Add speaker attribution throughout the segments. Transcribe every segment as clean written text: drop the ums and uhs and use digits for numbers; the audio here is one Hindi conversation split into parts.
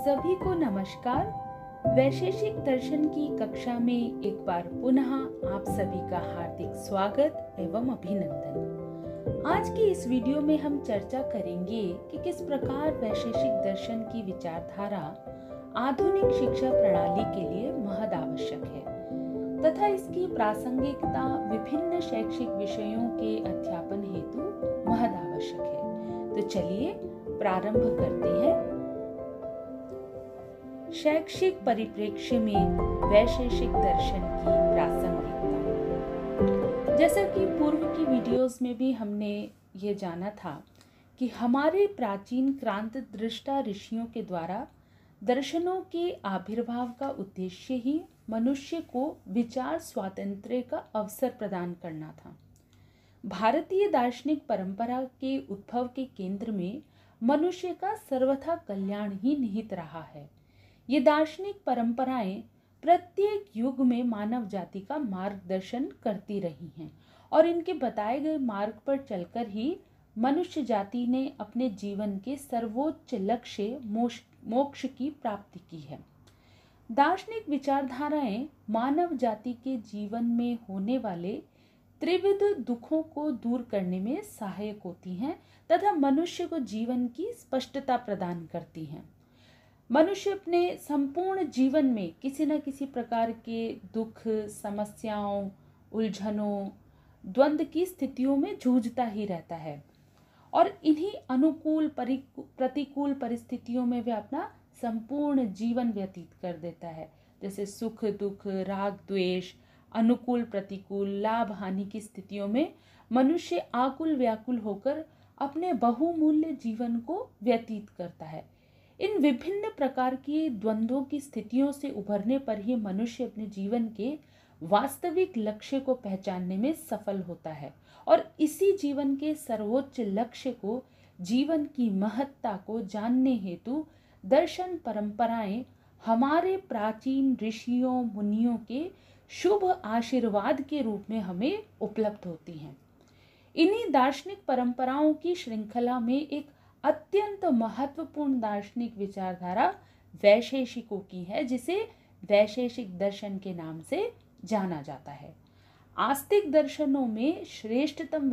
Speaker 1: सभी को नमस्कार। वैशेषिक दर्शन की कक्षा में एक बार पुनः आप सभी का हार्दिक स्वागत एवं अभिनंदन। आज की इस वीडियो में हम चर्चा करेंगे कि किस प्रकार वैशेषिक दर्शन की विचारधारा आधुनिक शिक्षा प्रणाली के लिए महद आवश्यक है तथा इसकी प्रासंगिकता विभिन्न शैक्षिक विषयों के अध्यापन हेतु महद आवश्यक है। तो चलिए प्रारंभ करते हैं। शैक्षिक परिप्रेक्ष्य में वैशेषिक दर्शन की प्रासंगिकता। जैसा कि पूर्व की वीडियोस में भी हमने ये जाना था कि हमारे प्राचीन क्रांत दृष्टा ऋषियों के द्वारा दर्शनों के आविर्भाव का उद्देश्य ही मनुष्य को विचार स्वातंत्र्य का अवसर प्रदान करना था। भारतीय दार्शनिक परंपरा के उद्भव के केंद्र में मनुष्य का सर्वथा कल्याण ही निहित रहा है। ये दार्शनिक परंपराएं प्रत्येक युग में मानव जाति का मार्गदर्शन करती रही हैं और इनके बताए गए मार्ग पर चलकर ही मनुष्य जाति ने अपने जीवन के सर्वोच्च लक्ष्य मोक्ष की प्राप्ति की है। दार्शनिक विचारधाराएं मानव जाति के जीवन में होने वाले त्रिविध दुखों को दूर करने में सहायक होती हैं तथा मनुष्य को जीवन की स्पष्टता प्रदान करती हैं। मनुष्य अपने संपूर्ण जीवन में किसी न किसी प्रकार के दुख, समस्याओं, उलझनों, द्वंद्व की स्थितियों में जूझता ही रहता है और इन्हीं अनुकूल प्रतिकूल परिस्थितियों में वह अपना संपूर्ण जीवन व्यतीत कर देता है। जैसे सुख दुख, राग द्वेष, अनुकूल प्रतिकूल, लाभ हानि की स्थितियों में मनुष्य आकुल व्याकुल होकर अपने बहुमूल्य जीवन को व्यतीत करता है। इन विभिन्न प्रकार की द्वंद्वों की स्थितियों से उभरने पर ही मनुष्य अपने जीवन के वास्तविक लक्ष्य को पहचानने में सफल होता है और इसी जीवन के सर्वोच्च लक्ष्य को, जीवन की महत्ता को जानने हेतु दर्शन परंपराएं हमारे प्राचीन ऋषियों मुनियों के शुभ आशीर्वाद के रूप में हमें उपलब्ध होती हैं। इन्हीं दार्शनिक परंपराओं की श्रृंखला में एक अत्यंत महत्वपूर्ण दार्शनिक विचारधारा वैशेषिकों की है, जिसे वैशेषिक दर्शन के नाम से जाना जाता है। आस्तिक दर्शनों में श्रेष्ठतम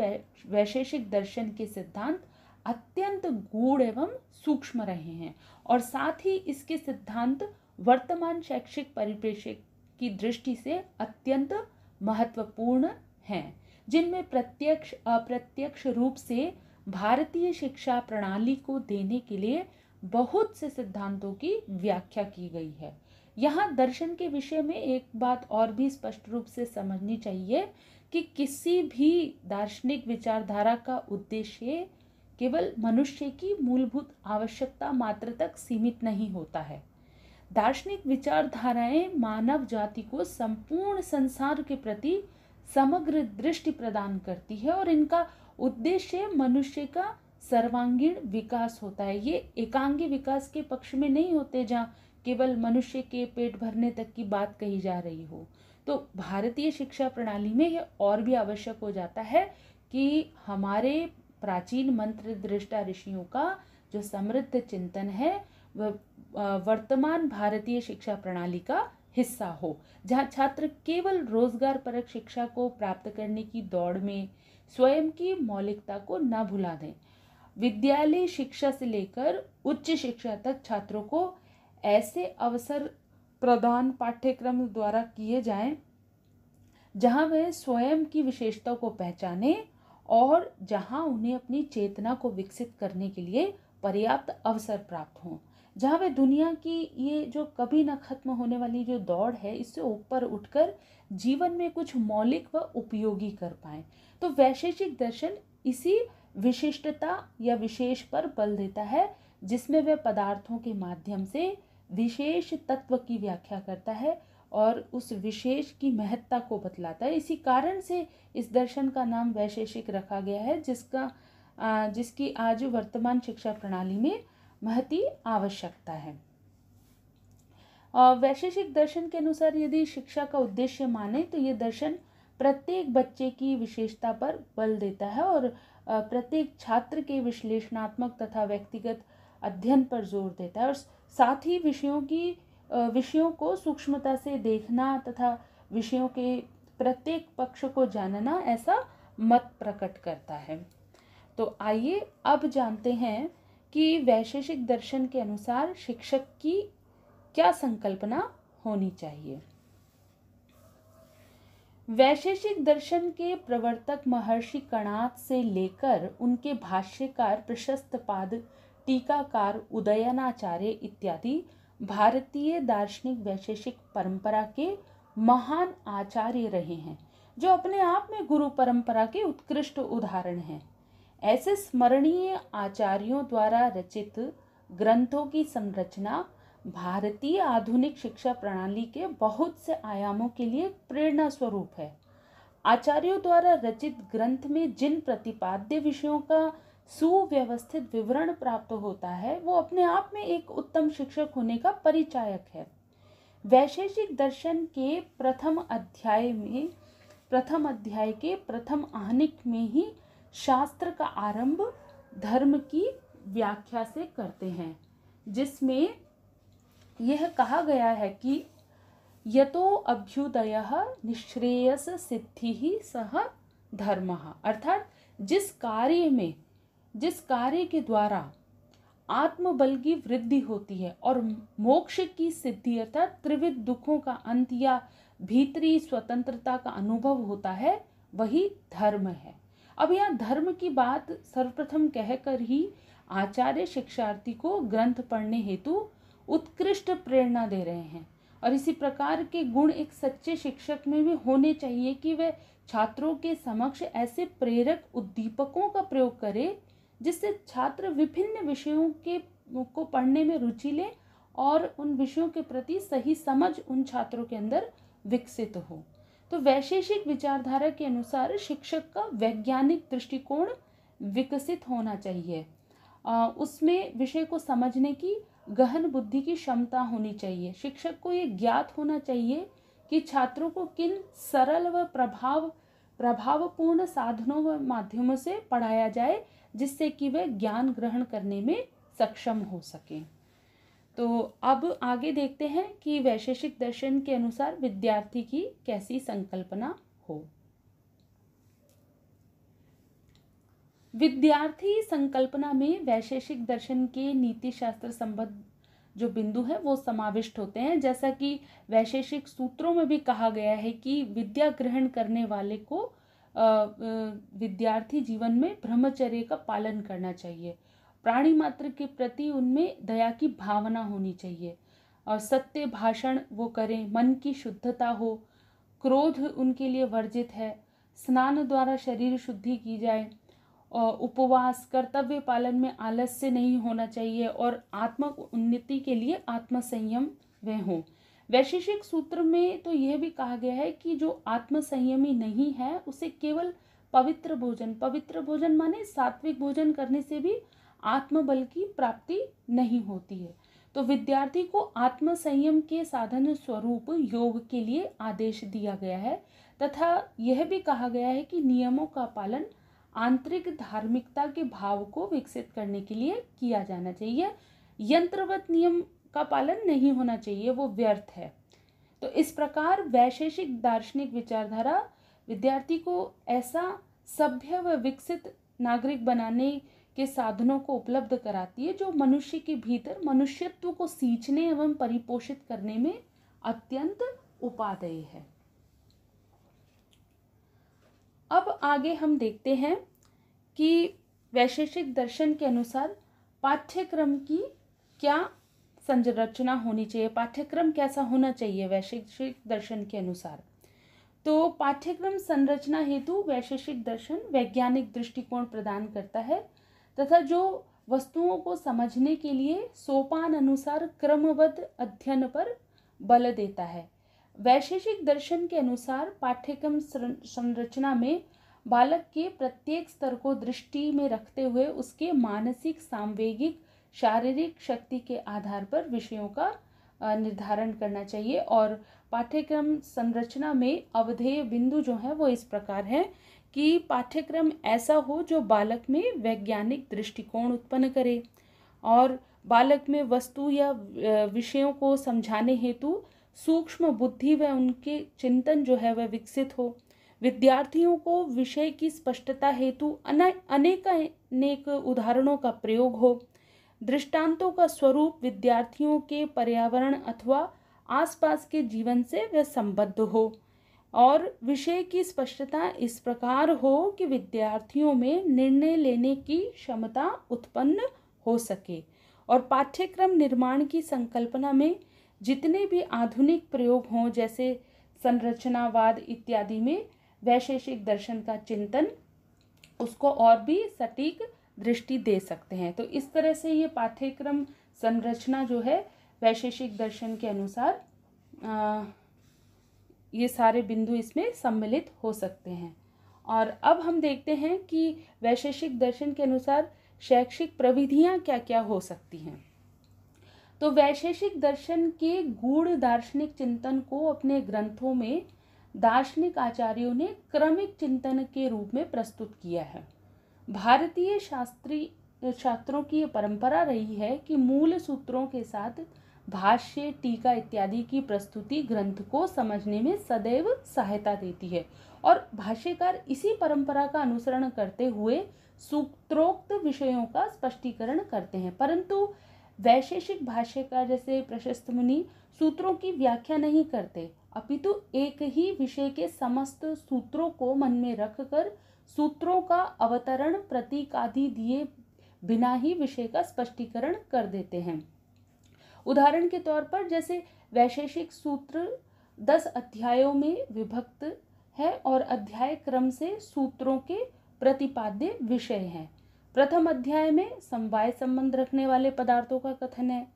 Speaker 1: वैशेषिक दर्शन के सिद्धांत अत्यंत गूढ़ एवं सूक्ष्म रहे हैं और साथ ही इसके सिद्धांत वर्तमान शैक्षिक परिप्रेक्ष्य की दृष्टि से अत्यंत महत्वपूर्ण हैं, जिनमें प्रत्यक्ष अप्रत्यक्ष रूप से भारतीय शिक्षा प्रणाली को देने के लिए बहुत से सिद्धांतों की व्याख्या की गई है। यहाँ दर्शन के विषय में एक बात और भी स्पष्ट रूप से समझनी चाहिए कि किसी भी दार्शनिक विचारधारा का उद्देश्य केवल मनुष्य की मूलभूत आवश्यकता मात्र तक सीमित नहीं होता है। दार्शनिक विचारधाराएं मानव जाति को संपूर्ण संसार के प्रति समग्र दृष्टि प्रदान करती है और इनका उद्देश्य मनुष्य का सर्वांगीण विकास होता है। ये एकांगी विकास के पक्ष में नहीं होते जहाँ केवल मनुष्य के पेट भरने तक की बात कही जा रही हो। तो भारतीय शिक्षा प्रणाली में यह और भी आवश्यक हो जाता है कि हमारे प्राचीन मंत्र दृष्टा ऋषियों का जो समृद्ध चिंतन है वह वर्तमान भारतीय शिक्षा प्रणाली का हिस्सा हो, जहाँ छात्र केवल रोजगार परक शिक्षा को प्राप्त करने की दौड़ में स्वयं की मौलिकता को न भुला दें। विद्यालय शिक्षा से लेकर उच्च शिक्षा तक छात्रों को ऐसे अवसर प्रदान पाठ्यक्रम द्वारा किए जाएं जहां वे स्वयं की विशेषता को पहचानें और जहां उन्हें अपनी चेतना को विकसित करने के लिए पर्याप्त अवसर प्राप्त हों, जहाँ वे दुनिया की ये जो कभी न खत्म होने वाली जो दौड़ है इससे ऊपर उठकर जीवन में कुछ मौलिक व उपयोगी कर पाएं। तो वैशेषिक दर्शन इसी विशिष्टता या विशेष पर बल देता है, जिसमें वह पदार्थों के माध्यम से विशेष तत्व की व्याख्या करता है और उस विशेष की महत्ता को बतलाता है। इसी कारण से इस दर्शन का नाम वैशेषिक रखा गया है, जिसकी आज वर्तमान शिक्षा प्रणाली में महती आवश्यकता है। वैशेषिक दर्शन के अनुसार यदि शिक्षा का उद्देश्य माने तो ये दर्शन प्रत्येक बच्चे की विशेषता पर बल देता है और प्रत्येक छात्र के विश्लेषणात्मक तथा व्यक्तिगत अध्ययन पर जोर देता है और साथ ही विषयों को सूक्ष्मता से देखना तथा विषयों के प्रत्येक पक्ष को जानना ऐसा मत प्रकट करता है। तो आइए अब जानते हैं कि वैशेषिक दर्शन के अनुसार शिक्षक की क्या संकल्पना होनी चाहिए। वैशेषिक दर्शन के प्रवर्तक महर्षि कणाद से लेकर उनके भाष्यकार प्रशस्तपाद, टीकाकार उदयनाचार्य इत्यादि भारतीय दार्शनिक वैशेषिक परंपरा के महान आचार्य रहे हैं, जो अपने आप में गुरु परंपरा के उत्कृष्ट उदाहरण हैं। ऐसे स्मरणीय आचार्यों द्वारा रचित ग्रंथों की संरचना भारतीय आधुनिक शिक्षा प्रणाली के बहुत से आयामों के लिए प्रेरणा स्वरूप है। आचार्यों द्वारा रचित ग्रंथ में जिन प्रतिपाद्य विषयों का सुव्यवस्थित विवरण प्राप्त होता है, वो अपने आप में एक उत्तम शिक्षक होने का परिचायक है। वैशेषिक दर्शन के प्रथम अध्याय के प्रथम आहनिक में ही शास्त्र का आरंभ धर्म की व्याख्या से करते हैं, जिसमें यह कहा गया है कि यतो अभ्युदयः निःश्रेयस सिद्धिः सह धर्मः, अर्थात जिस कार्य के द्वारा आत्मबल की वृद्धि होती है और मोक्ष की सिद्धि अर्थात त्रिविध दुखों का अंत या भीतरी स्वतंत्रता का अनुभव होता है, वही धर्म है। अब यहाँ धर्म की बात सर्वप्रथम कहकर ही आचार्य शिक्षार्थी को ग्रंथ पढ़ने हेतु उत्कृष्ट प्रेरणा दे रहे हैं। और इसी प्रकार के गुण एक सच्चे शिक्षक में भी होने चाहिए कि वह छात्रों के समक्ष ऐसे प्रेरक उद्दीपकों का प्रयोग करे जिससे छात्र विभिन्न विषयों को पढ़ने में रुचि ले और उन विषयों के प्रति सही समझ उन छात्रों के अंदर विकसित हो। तो वैशेषिक विचारधारा के अनुसार शिक्षक का वैज्ञानिक दृष्टिकोण विकसित होना चाहिए। उसमें विषय को समझने की गहन बुद्धि की क्षमता होनी चाहिए। शिक्षक को ये ज्ञात होना चाहिए कि छात्रों को किन सरल व प्रभावपूर्ण साधनों व माध्यमों से पढ़ाया जाए जिससे कि वे ज्ञान ग्रहण करने में सक्षम हो सकें। तो अब आगे देखते हैं कि वैशेषिक दर्शन के अनुसार विद्यार्थी की कैसी संकल्पना हो। विद्यार्थी संकल्पना में वैशेषिक दर्शन के नीति शास्त्र संबद्ध जो बिंदु है वो समाविष्ट होते हैं। जैसा कि वैशेषिक सूत्रों में भी कहा गया है कि विद्या ग्रहण करने वाले को विद्यार्थी जीवन में ब्रह्मचर्य का पालन करना चाहिए, प्राणी मात्र के प्रति उनमें दया की भावना होनी चाहिए और सत्य भाषण वो करें, मन की शुद्धता हो, क्रोध उनके लिए वर्जित है, स्नान द्वारा शरीर शुद्धि की जाए, और उपवास कर्तव्य पालन में आलस्य नहीं होना चाहिए और आत्म उन्नति के लिए आत्मसंयम वे हों। वैशेषिक सूत्र में तो यह भी कहा गया है कि जो आत्मसंयमी नहीं है उसे केवल पवित्र भोजन माने सात्विक भोजन करने से भी आत्मबल की प्राप्ति नहीं होती है। तो विद्यार्थी को आत्मसंयम के साधन स्वरूप योग के लिए आदेश दिया गया है तथा यह भी कहा गया है कि नियमों का पालन आंतरिक धार्मिकता के भाव को विकसित करने के लिए किया जाना चाहिए। यंत्रवत नियम का पालन नहीं होना चाहिए, वो व्यर्थ है। तो इस प्रकार वैशेषिक दार्शनिक विचारधारा विद्यार्थी को ऐसा सभ्य व विकसित नागरिक बनाने के साधनों को उपलब्ध कराती है जो मनुष्य के भीतर मनुष्यत्व को सींचने एवं परिपोषित करने में अत्यंत उपादेय है। अब आगे हम देखते हैं कि वैशेषिक दर्शन के अनुसार पाठ्यक्रम की क्या संरचना होनी चाहिए, पाठ्यक्रम कैसा होना चाहिए वैशेषिक दर्शन के अनुसार। तो पाठ्यक्रम संरचना हेतु वैशेषिक दर्शन वैज्ञानिक दृष्टिकोण प्रदान करता है तथा जो वस्तुओं को समझने के लिए सोपान अनुसार क्रमबद्ध अध्ययन पर बल देता है। वैशेषिक दर्शन के अनुसार पाठ्यक्रम संरचना में बालक के प्रत्येक स्तर को दृष्टि में रखते हुए उसके मानसिक, सांवेगिक, शारीरिक शक्ति के आधार पर विषयों का निर्धारण करना चाहिए। और पाठ्यक्रम संरचना में अवधेय बिंदु जो है वो इस प्रकार है कि पाठ्यक्रम ऐसा हो जो बालक में वैज्ञानिक दृष्टिकोण उत्पन्न करे और बालक में वस्तु या विषयों को समझाने हेतु सूक्ष्म बुद्धि व उनके चिंतन जो है वह विकसित हो। विद्यार्थियों को विषय की स्पष्टता हेतु अनेक उदाहरणों का प्रयोग हो। दृष्टांतों का स्वरूप विद्यार्थियों के पर्यावरण अथवा आसपास के जीवन से वह संबद्ध हो और विषय की स्पष्टता इस प्रकार हो कि विद्यार्थियों में निर्णय लेने की क्षमता उत्पन्न हो सके। और पाठ्यक्रम निर्माण की संकल्पना में जितने भी आधुनिक प्रयोग हों, जैसे संरचनावाद इत्यादि में वैशेषिक दर्शन का चिंतन, उसको और भी सटीक दृष्टि दे सकते हैं। तो इस तरह से ये पाठ्यक्रम संरचना जो है वैशेषिक दर्शन के अनुसार ये सारे बिंदु इसमें सम्मिलित हो सकते हैं। और अब हम देखते हैं कि वैशेषिक दर्शन के अनुसार शैक्षिक प्रविधियां क्या क्या हो सकती हैं। तो वैशेषिक दर्शन के गूढ़ दार्शनिक चिंतन को अपने ग्रंथों में दार्शनिक आचार्यों ने क्रमिक चिंतन के रूप में प्रस्तुत किया है। भारतीय शास्त्रों की परंपरा रही है कि मूल सूत्रों के साथ भाष्य, टीका इत्यादि की प्रस्तुति ग्रंथ को समझने में सदैव सहायता देती है और भाष्यकार इसी परंपरा का अनुसरण करते हुए सूत्रोक्त विषयों का स्पष्टीकरण करते हैं। परंतु वैशेषिक भाष्यकार जैसे प्रशस्त मुनि सूत्रों की व्याख्या नहीं करते, अपितु एक ही विषय के समस्त सूत्रों को मन में रखकर सूत्रों का अवतरण प्रतीक आदि दिए बिना ही विषय का स्पष्टीकरण कर देते हैं। उदाहरण के तौर पर जैसे वैशेषिक सूत्र 10 अध्यायों में विभक्त है और अध्याय क्रम से सूत्रों के प्रतिपाद्य विषय हैं। प्रथम अध्याय में समवाय संबंध रखने वाले पदार्थों का कथन है,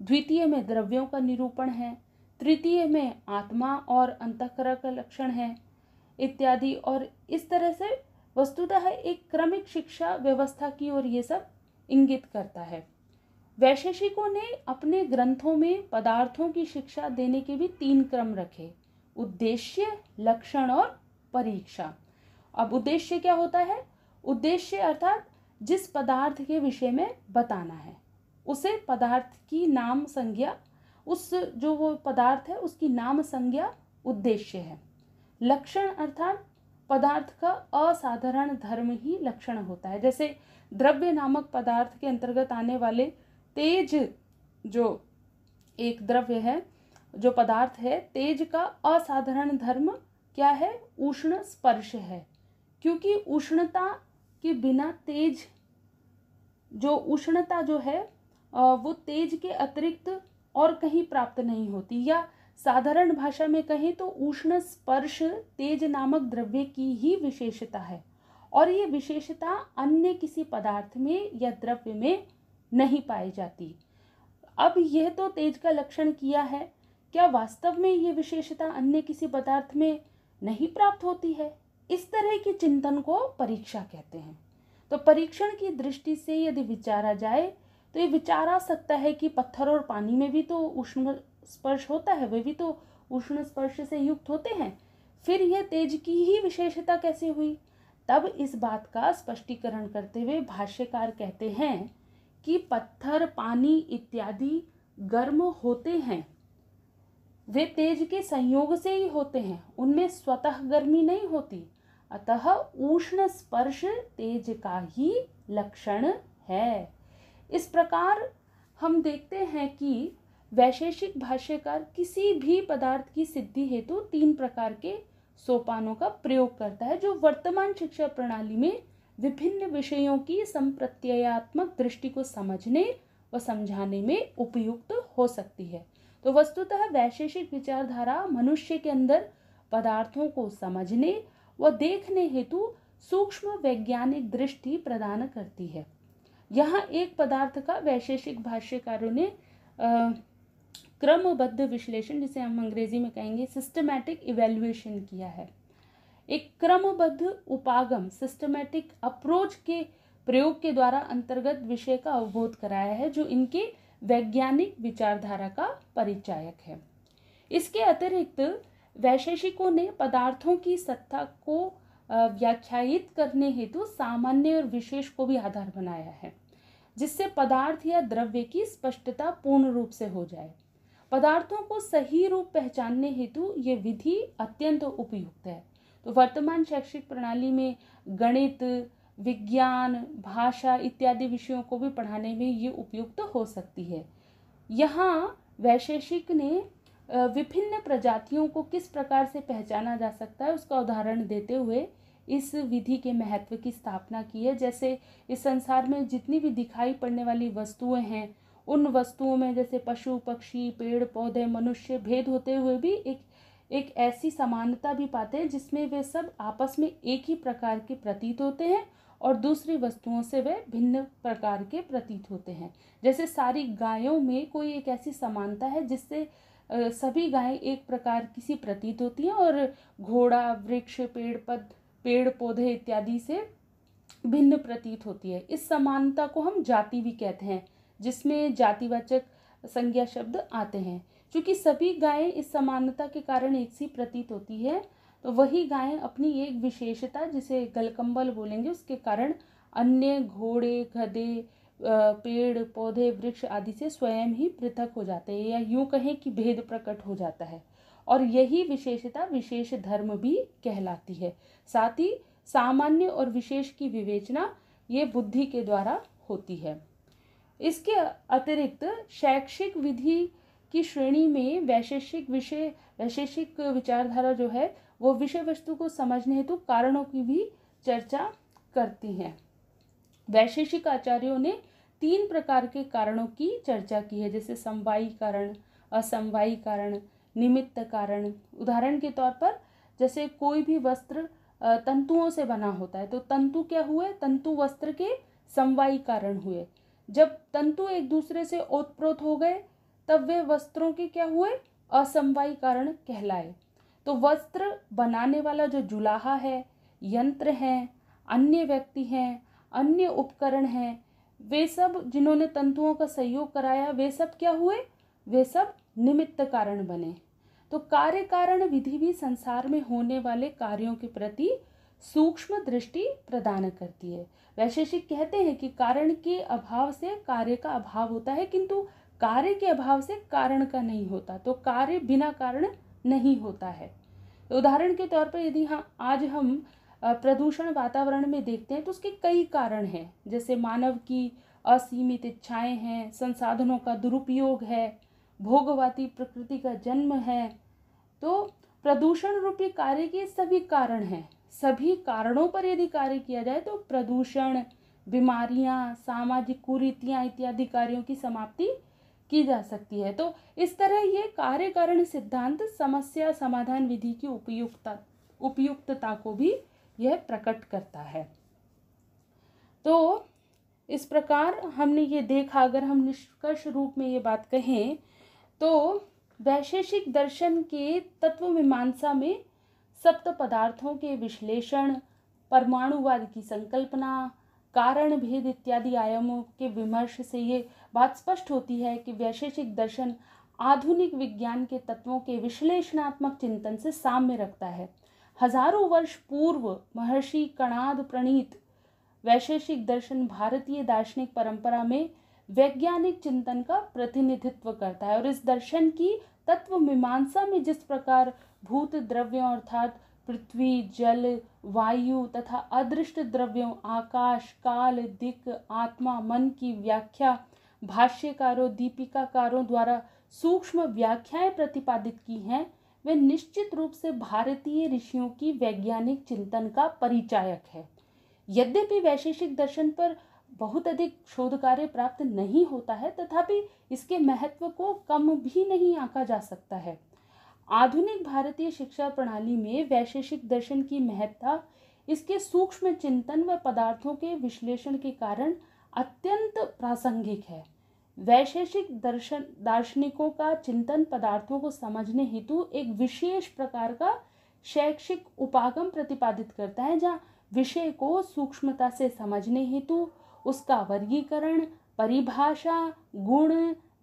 Speaker 1: द्वितीय में द्रव्यों का निरूपण है, तृतीय में आत्मा और अंतःकरण का लक्षण है इत्यादि। और इस तरह से वस्तुतः एक क्रमिक शिक्षा व्यवस्था की ओर ये सब इंगित करता है। वैशेषिकों ने अपने ग्रंथों में पदार्थों की शिक्षा देने के भी 3 क्रम रखे, उद्देश्य, लक्षण और परीक्षा। अब उद्देश्य क्या होता है? उद्देश्य अर्थात जिस पदार्थ के विषय में बताना है उसे पदार्थ की नाम संज्ञा, उस जो वो पदार्थ है उसकी नाम संज्ञा उद्देश्य है। लक्षण अर्थात पदार्थ का असाधारण धर्म ही लक्षण होता है। जैसे द्रव्य नामक पदार्थ के अंतर्गत आने वाले तेज, जो एक द्रव्य है, जो पदार्थ है, तेज का असाधारण धर्म क्या है? उष्ण स्पर्श है, क्योंकि उष्णता के बिना तेज, जो उष्णता जो है वो तेज के अतिरिक्त और कहीं प्राप्त नहीं होती, या साधारण भाषा में कहें तो उष्ण स्पर्श तेज नामक द्रव्य की ही विशेषता है और ये विशेषता अन्य किसी पदार्थ में या द्रव्य में नहीं पाई जाती। अब यह तो तेज का लक्षण किया है, क्या वास्तव में ये विशेषता अन्य किसी पदार्थ में नहीं प्राप्त होती है? इस तरह के चिंतन को परीक्षा कहते हैं। तो परीक्षण की दृष्टि से यदि विचारा जाए तो ये विचारा सकता है कि पत्थर और पानी में भी तो उष्ण स्पर्श होता है, वे भी तो उष्ण स्पर्श से युक्त होते हैं, फिर यह तेज की ही विशेषता कैसे हुई? तब इस बात का स्पष्टीकरण करते हुए भाष्यकार कहते हैं कि पत्थर, पानी इत्यादि गर्म होते हैं, वे तेज के संयोग से ही होते हैं, उनमें स्वतः गर्मी नहीं होती, अतः उष्ण स्पर्श तेज का ही लक्षण है। इस प्रकार हम देखते हैं कि वैशेषिक भाष्यकार किसी भी पदार्थ की सिद्धि हेतु 3 प्रकार के सोपानों का प्रयोग करता है, जो वर्तमान शिक्षा प्रणाली में विभिन्न विषयों की संप्रत्ययात्मक दृष्टि को समझने व समझाने में उपयुक्त हो सकती है। तो वस्तुतः वैशेषिक विचारधारा मनुष्य के अंदर पदार्थों को समझने व देखने हेतु सूक्ष्म वैज्ञानिक दृष्टि प्रदान करती है। यहाँ एक पदार्थ का वैशेषिक भाष्यकारों ने क्रमबद्ध विश्लेषण, जिसे हम अंग्रेजी में कहेंगे सिस्टमैटिक इवैल्यूएशन किया है। एक क्रमबद्ध उपागम, सिस्टमैटिक अप्रोच के प्रयोग के द्वारा अंतर्गत विषय का अवबोध कराया है, जो इनके वैज्ञानिक विचारधारा का परिचायक है। इसके अतिरिक्त वैशेषिकों ने पदार्थों की सत्ता को व्याख्यायित करने हेतु सामान्य और विशेष को भी आधार बनाया है। जिससे पदार्थ या द्रव्य की स्पष्टता पूर्ण रूप से हो जाए। पदार्थों को सही रूप पहचानने हेतु ये विधि अत्यंत उपयुक्त है। तो वर्तमान शैक्षिक प्रणाली में गणित, विज्ञान, भाषा इत्यादि विषयों को भी पढ़ाने में ये उपयुक्त हो सकती है। यहाँ वैशेषिक ने विभिन्न प्रजातियों को किस प्रकार से पहचाना जा सकता है उसका उदाहरण देते हुए इस विधि के महत्व की स्थापना की है। जैसे इस संसार में जितनी भी दिखाई पड़ने वाली वस्तुएं हैं, उन वस्तुओं में जैसे पशु पक्षी, पेड़ पौधे, मनुष्य भेद होते हुए भी एक ऐसी समानता भी पाते हैं जिसमें वे सब आपस में एक ही प्रकार के प्रतीत होते हैं और दूसरी वस्तुओं से वे भिन्न प्रकार के प्रतीत होते हैं। जैसे सारी गायों में कोई एक ऐसी समानता है जिससे सभी गायें एक प्रकार की सी प्रतीत होती हैं और घोड़ा, वृक्ष, पेड़ पौधे इत्यादि से भिन्न प्रतीत होती है। इस समानता को हम जाति भी कहते हैं, जिसमें जातिवाचक संज्ञा शब्द आते हैं। क्योंकि सभी गायें इस समानता के कारण एक सी प्रतीत होती है, तो वही गायें अपनी एक विशेषता, जिसे गलकंबल बोलेंगे, उसके कारण अन्य घोड़े, गधे, पेड़ पौधे, वृक्ष आदि से स्वयं ही पृथक हो जाते हैं, या यूं कहें कि भेद प्रकट हो जाता है। और यही विशेषता विशेष धर्म भी कहलाती है। साथ ही सामान्य और विशेष की विवेचना ये बुद्धि के द्वारा होती है। इसके अतिरिक्त शैक्षिक विधि की श्रेणी में वैशेषिक विचारधारा जो है वो विषय वस्तु को समझने हेतु कारणों की भी चर्चा करती हैं। वैशेषिक आचार्यों ने 3 प्रकार के कारणों की चर्चा की है, जैसे समवायी कारण, असमवायी कारण, निमित्त कारण। उदाहरण के तौर पर जैसे कोई भी वस्त्र तंतुओं से बना होता है, तो तंतु क्या हुए? तंतु वस्त्र के समवायी कारण हुए। जब तंतु एक दूसरे से ओतप्रोत हो गए तब वे वस्त्रों के क्या हुए? असमवायी कारण कहलाए। तो वस्त्र बनाने वाला जो जुलाहा है, यंत्र हैं, अन्य व्यक्ति हैं, अन्य उपकरण हैं, वे सब जिन्होंने तंतुओं का सहयोग कराया, वे सब क्या हुए? वे सब निमित्त कारण बने। तो कार्य कारण विधि भी संसार में होने वाले कार्यों के प्रति सूक्ष्म दृष्टि प्रदान करती है। वैशेषिक कहते हैं कि कारण के अभाव से कार्य का अभाव होता है, किंतु कार्य के अभाव से कारण का नहीं होता। तो कार्य बिना कारण नहीं होता है। तो उदाहरण के तौर पर यदि आज हम प्रदूषण वातावरण में देखते हैं तो उसके कई कारण हैं, जैसे मानव की असीमित इच्छाएं हैं, संसाधनों का दुरुपयोग है, भोगवादी प्रकृति का जन्म है। तो प्रदूषण रूपी कार्य के सभी कारण हैं। सभी कारणों पर यदि कार्य किया जाए तो प्रदूषण, बीमारियां, सामाजिक कुरीतियां इत्यादि कार्यों की समाप्ति की जा सकती है। तो इस तरह ये कार्य कारण सिद्धांत समस्या समाधान विधि की उपयुक्तता को भी यह प्रकट करता है। तो इस प्रकार हमने ये देखा, अगर हम निष्कर्ष रूप में ये बात कहें तो वैशेषिक दर्शन के तत्व मीमांसा में सप्त पदार्थों के विश्लेषण, परमाणुवाद की संकल्पना, कारण भेद इत्यादि आयामों के विमर्श से ये बात स्पष्ट होती है कि वैशेषिक दर्शन आधुनिक विज्ञान के तत्वों के विश्लेषणात्मक चिंतन से साम्य रखता है। हजारों वर्ष पूर्व महर्षि कणाद प्रणीत वैशेषिक दर्शन भारतीय दार्शनिक परंपरा में वैज्ञानिक चिंतन का प्रतिनिधित्व करता है। और इस दर्शन की तत्व मीमांसा में जिस प्रकार भूत द्रव्यों अर्थात पृथ्वी, जल, वायु तथा अदृष्ट द्रव्यों आकाश, काल, दिक्, आत्मा, मन की व्याख्या भाष्यकारों, दीपिकाकारों द्वारा सूक्ष्म व्याख्याएं प्रतिपादित की हैं, वे निश्चित रूप से भारतीय ऋषियों की वैज्ञानिक चिंतन का परिचायक है। यद्यपि वैशेषिक दर्शन पर बहुत अधिक शोध कार्य प्राप्त नहीं होता है, तथापि इसके महत्व को कम भी नहीं आंका जा सकता है। आधुनिक भारतीय शिक्षा प्रणाली में वैशेषिक दर्शन की महत्ता इसके सूक्ष्म चिंतन व पदार्थों के विश्लेषण के कारण अत्यंत प्रासंगिक है। वैशेषिक दार्शनिकों का चिंतन पदार्थों को समझने हेतु एक विशेष प्रकार का शैक्षिक उपागम प्रतिपादित करता है, जहाँ विषय को सूक्ष्मता से समझने हेतु उसका वर्गीकरण, परिभाषा, गुण,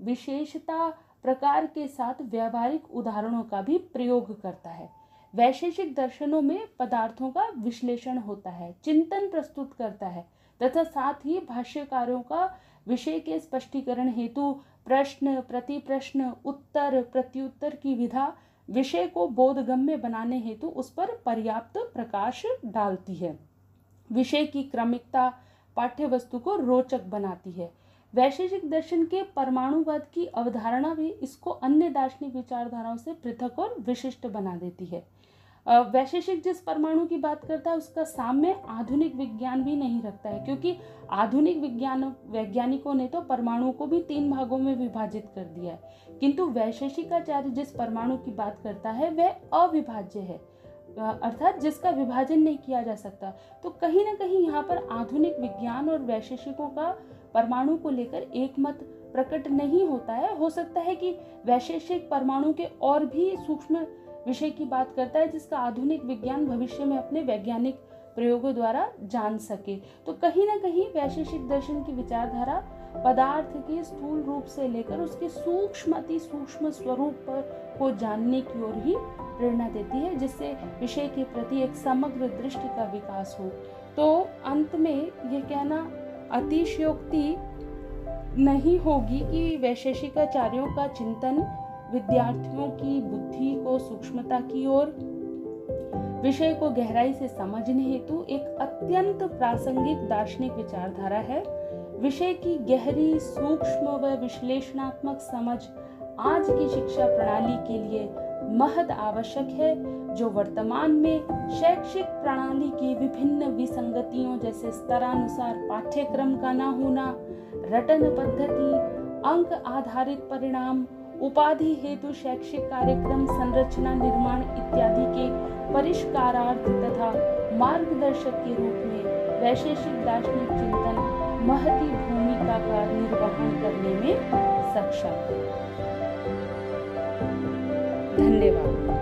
Speaker 1: विशेषता, प्रकार के साथ व्यावहारिक उदाहरणों का भी प्रयोग करता है। वैशेषिक दर्शनों में पदार्थों का विश्लेषण होता है, चिंतन प्रस्तुत करता है तथा साथ ही भाष्यकारों का विषय के स्पष्टीकरण हेतु प्रश्न, प्रतिप्रश्न, उत्तर, प्रत्युत्तर की विधा विषय को बोधगम्य बनाने हेतु उस पर पर्याप्त प्रकाश डालती है। विषय की क्रमिकता पाठ्य वस्तु को रोचक बनाती है। वैशेषिक दर्शन के परमाणुवाद की अवधारणा भी इसको अन्य दार्शनिक विचारधाराओं से पृथक और विशिष्ट बना देती है। वैशेषिक जिस परमाणु की बात करता है उसका साम्य आधुनिक विज्ञान भी नहीं रखता है, क्योंकि आधुनिक वैज्ञानिकों ने तो परमाणु को भी 3 भागों में विभाजित कर दिया है, किंतु वैशेषिकाचार्य जिस परमाणु की बात करता है वह अविभाज्य है, अर्थात जिसका विभाजन नहीं किया जा सकता। तो कहीं ना कहीं यहाँ पर आधुनिक विज्ञान और वैशेषिकों का परमाणु को लेकर एक मत प्रकट नहीं होता है। हो सकता है कि वैशेषिक परमाणु के और भी सूक्ष्म विषय की बात करता है जिसका आधुनिक विज्ञान भविष्य में अपने वैज्ञानिक प्रयोगों द्वारा जान सके। तो कहीं ना कहीं वैशेषिक दर्शन की विचारधारा पदार्थ के स्थूल रूप से लेकर उसके अति सूक्ष्म स्वरूप को जानने की ओर ही प्रेरणा देती है, जिससे विषय के प्रति एक समग्र दृष्टि का विकास हो। तो अंत में यह कहना अतिशयोक्ति नहीं होगी कि वैशेषिकाचार्यों का चिंतन विद्यार्थियों की बुद्धि को सूक्ष्मता की ओर, विषय को गहराई से समझने हेतु एक अत्यंत प्रासंगिक दार्शनिक विचारधारा है। विषय की गहरी, सूक्ष्म व विश्लेषणात्मक समझ आज की शिक्षा प्रणाली के लिए महद आवश्यक है, जो वर्तमान में शैक्षिक प्रणाली की विभिन्न विसंगतियों जैसे स्तरानुसार पाठ्यक्रम का न होना, रटन पद्धति, अंक आधारित परिणाम, उपाधि हेतु शैक्षिक कार्यक्रम संरचना निर्माण इत्यादि के परिष्कारार्थ तथा मार्गदर्शक के रूप में वैशेषिक दार्शनिक चिंतन महती भूमिका का निर्वहन करने में सक्षम है। धन्यवाद।